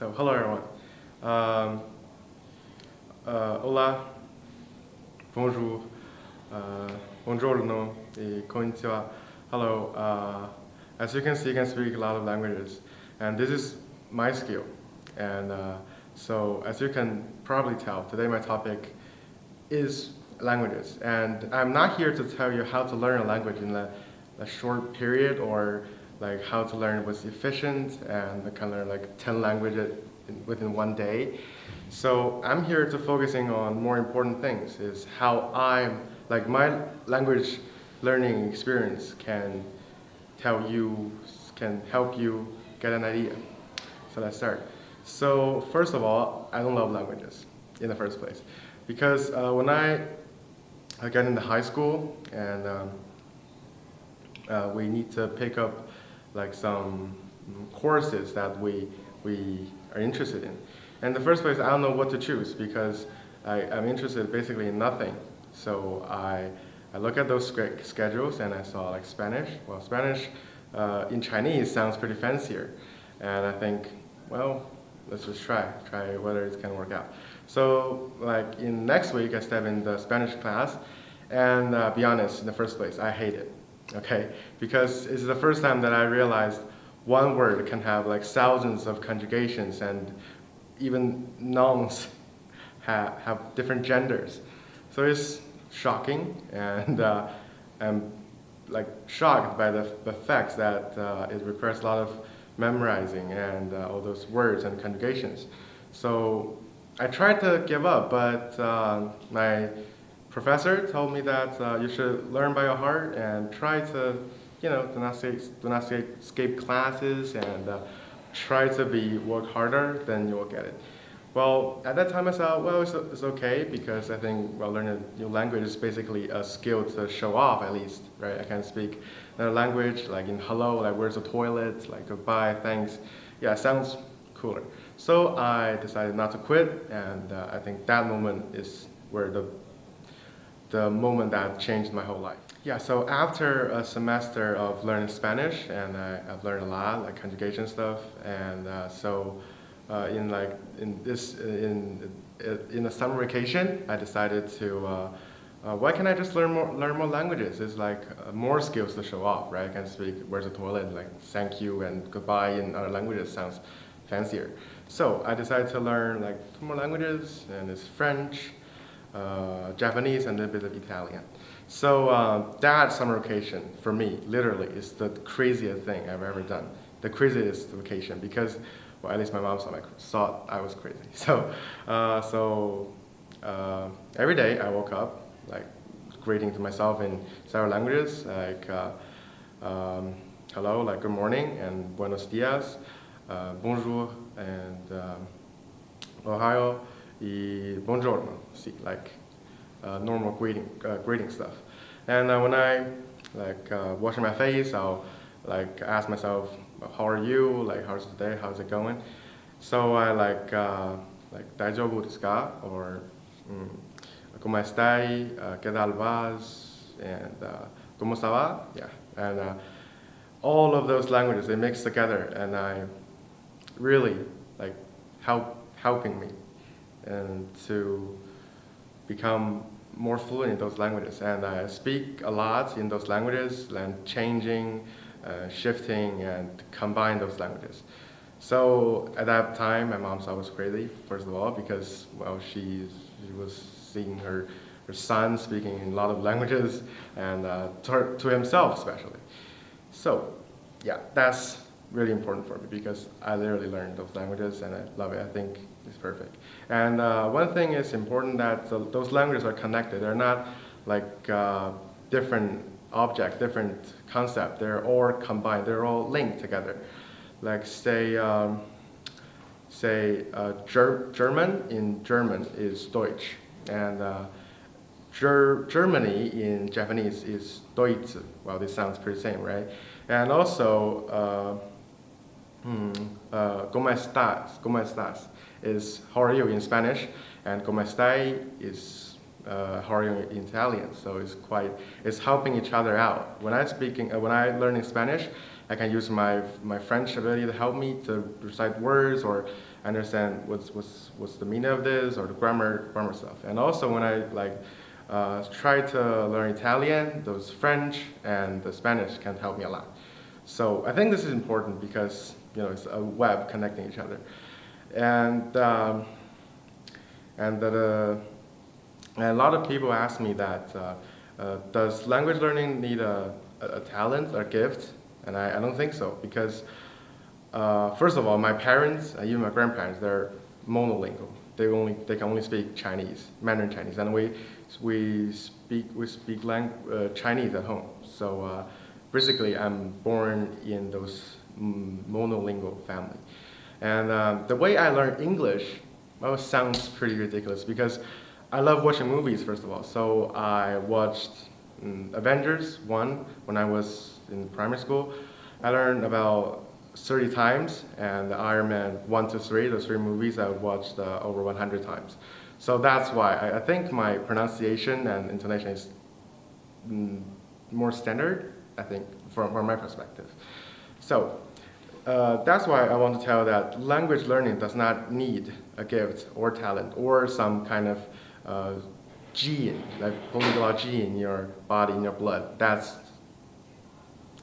So hello everyone. Hola, bonjour, buongiorno, e konnichiwa. Hello. As you can see, I can speak a lot of languages, and this is my skill. And so, as you can probably tell, today my topic is languages, and I'm not here to tell you how to learn a language in a short period or like how to learn was efficient and kind of like 10 languages within one day. So I'm here to focusing on more important things is how I'm like my language learning experience can can help you get an idea. So let's start. So first of all, I don't love languages in the first place because when I got into high school and we need to pick up like some courses that we are interested in. In the first place, I don't know what to choose because I'm interested basically in nothing. So I look at those schedules and I saw like Spanish. Well, Spanish in Chinese sounds pretty fancier. And I think, well, let's just try whether it's gonna work out. So like in next week, I step in the Spanish class and be honest, in the first place, I hate it. Okay, because it's the first time that I realized one word can have like thousands of conjugations and even nouns have different genders. So it's shocking, and I'm like shocked by the fact that it requires a lot of memorizing and all those words and conjugations. So I tried to give up, but my professor told me that you should learn by your heart and try to, do not escape classes and try to work harder, then you will get it. Well, at that time I thought, well, it's okay because I think, well, learning a new language is basically a skill to show off at least, right? I can speak another language, like in hello, like where's the toilet, like goodbye, thanks. Yeah, it sounds cooler. So I decided not to quit, and I think that moment is where the moment that changed my whole life. Yeah, so after a semester of learning Spanish, and I've learned a lot, like conjugation stuff, and in the summer vacation, I decided to why can't I just learn more languages? It's like more skills to show off, right? I can speak where's the toilet, like thank you and goodbye in other languages sounds fancier. So I decided to learn like 2 more languages, and it's French, Japanese, and a little bit of Italian. So that summer vacation for me, literally, is the craziest thing I've ever done. The craziest vacation because, well, at least my mom thought I was crazy. So every day I woke up like greeting to myself in several languages, like hello, like good morning, and buenos dias, bonjour, and Ohio. Buongiorno, see, like normal greeting stuff. And when I washing my face, I'll like ask myself, how are you? Like how's the day? How's it going? So I like daijoubu desu ka? Or como estai? ¿Qué tal vas? And como ça va? Yeah, and all of those languages they mix together, and I really like helping me and to become more fluent in those languages. And I speak a lot in those languages and changing, shifting, and combine those languages. So at that time, my mom thought I was crazy, first of all, because, well, she was seeing her son speaking in a lot of languages, and to himself especially. So yeah, that's really important for me because I literally learned those languages and I love it. I think it's perfect. And one thing is important that those languages are connected. They're not like different object, different concept. They're all combined. They're all linked together. Like German in German is Deutsch, and Germany in Japanese is Deutsch. Well, this sounds pretty same, right? And also, ¿cómo estás? ¿Cómo estás? Is how are you in Spanish, and ¿cómo estai? Is how are you in Italian. So it's helping each other out. When I learn in Spanish, I can use my French ability to help me to recite words, or understand what's the meaning of this or the grammar stuff. And also when I try to learn Italian, those French and the Spanish can help me a lot. So I think this is important because it's a web connecting each other, and a lot of people ask me that does language learning need a talent or gift? And I don't think so, because first of all, my parents, even my grandparents, they're monolingual. They can only speak Chinese, Mandarin Chinese, and we speak Chinese at home. So basically, I'm born in those monolingual family. And the way I learned English, well, sounds pretty ridiculous because I love watching movies, first of all. So I watched Avengers 1 when I was in primary school. I learned about 30 times, and Iron Man 1 to 3, those 3 movies I watched over 100 times. So that's why I think my pronunciation and intonation is more standard, I think, from my perspective. So that's why I want to tell that language learning does not need a gift or talent or some kind of gene, like polyglot gene in your body, in your blood. That's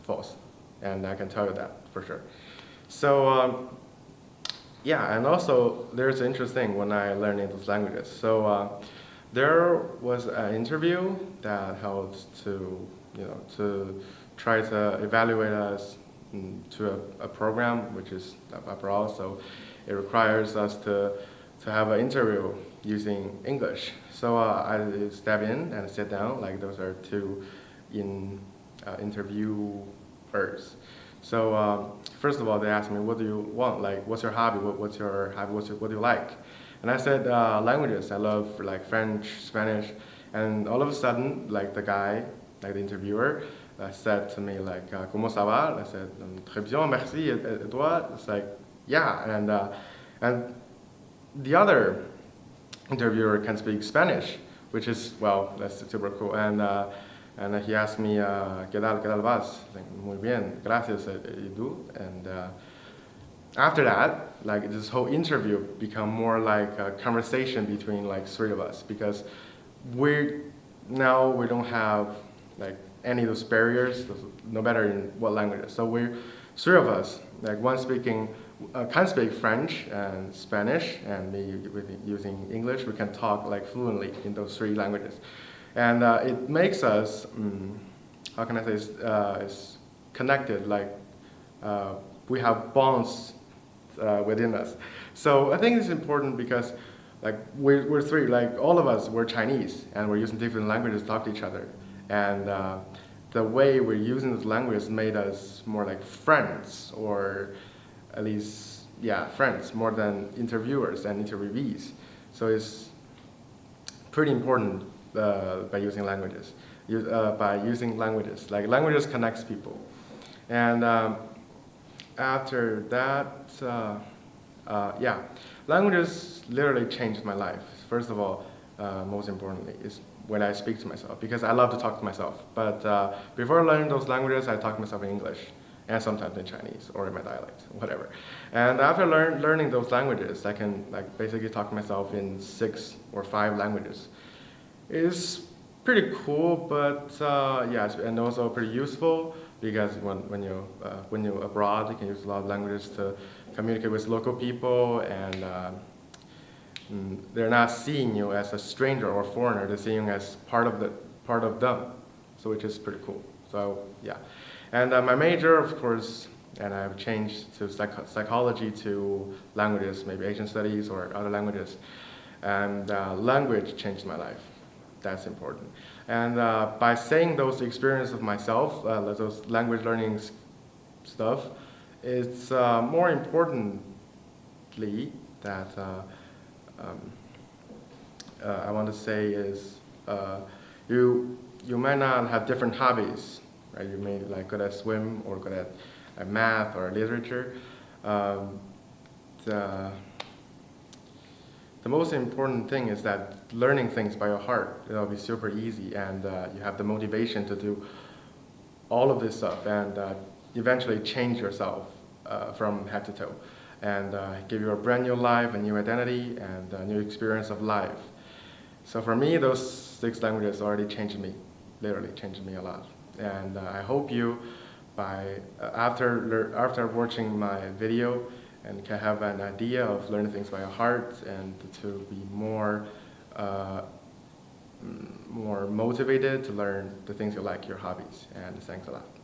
false, and I can tell you that for sure. So yeah, and also there's an interesting thing when I learned those languages. So there was an interview that held to try to evaluate us to a program which is abroad. So it requires us to have an interview using English. So I step in and sit down, like those are 2 interviewers. So first of all, they asked me, what do you want? Like, what's your hobby? What's your hobby? What do you like? And I said, languages. I love like French, Spanish. And all of a sudden, like the guy, like the interviewer, said to me like, "Comment ça va?" I said, "Très bien, merci. Et toi?" It's like, yeah. And the other interviewer can speak Spanish, which is, well, that's super cool. And he asked me, ¿Qué tal vas? Like, muy bien, gracias, y tú? And after that, like this whole interview become more like a conversation between like 3 of us, because we don't have like any of those barriers, no matter in what languages. So we're 3 of us, like one can speak French and Spanish, and me using English. We can talk like fluently in those 3 languages. And it makes us, how can I say, is connected, like we have bonds within us. So I think it's important because like we're 3, like all of us, we're Chinese, and we're using different languages to talk to each other. And the way we're using those languages made us more like friends, or at least, yeah, friends, more than interviewers and interviewees. So it's pretty important by using languages. Like languages connects people. And after that, yeah, languages literally changed my life. First of all, most importantly, is when I speak to myself, because I love to talk to myself. But before learning those languages, I talk to myself in English, and sometimes in Chinese or in my dialect, whatever. And after learning those languages, I can like basically talk to myself in 6 or 5 languages. It's pretty cool, but yeah, and also pretty useful, because when you're abroad, you can use a lot of languages to communicate with local people, and they're not seeing you as a stranger or foreigner. They're seeing you as part of them, so which is pretty cool. So yeah, and my major, of course, and I've changed to psychology to languages, maybe Asian studies or other languages, and language changed my life. That's important. And by saying those experiences of myself, those language learning stuff, it's more importantly that I want to say is you might not have different hobbies, right? You may like good at swim or good at math or literature. The most important thing is that learning things by your heart, it'll be super easy, and you have the motivation to do all of this stuff and eventually change yourself from head to toe. and give you a brand new life, a new identity, and a new experience of life. So for me, those 6 languages already changed me, literally changed me a lot. And I hope you, after watching my video, and can have an idea of learning things by heart and to be more motivated to learn the things you like, your hobbies. And thanks a lot.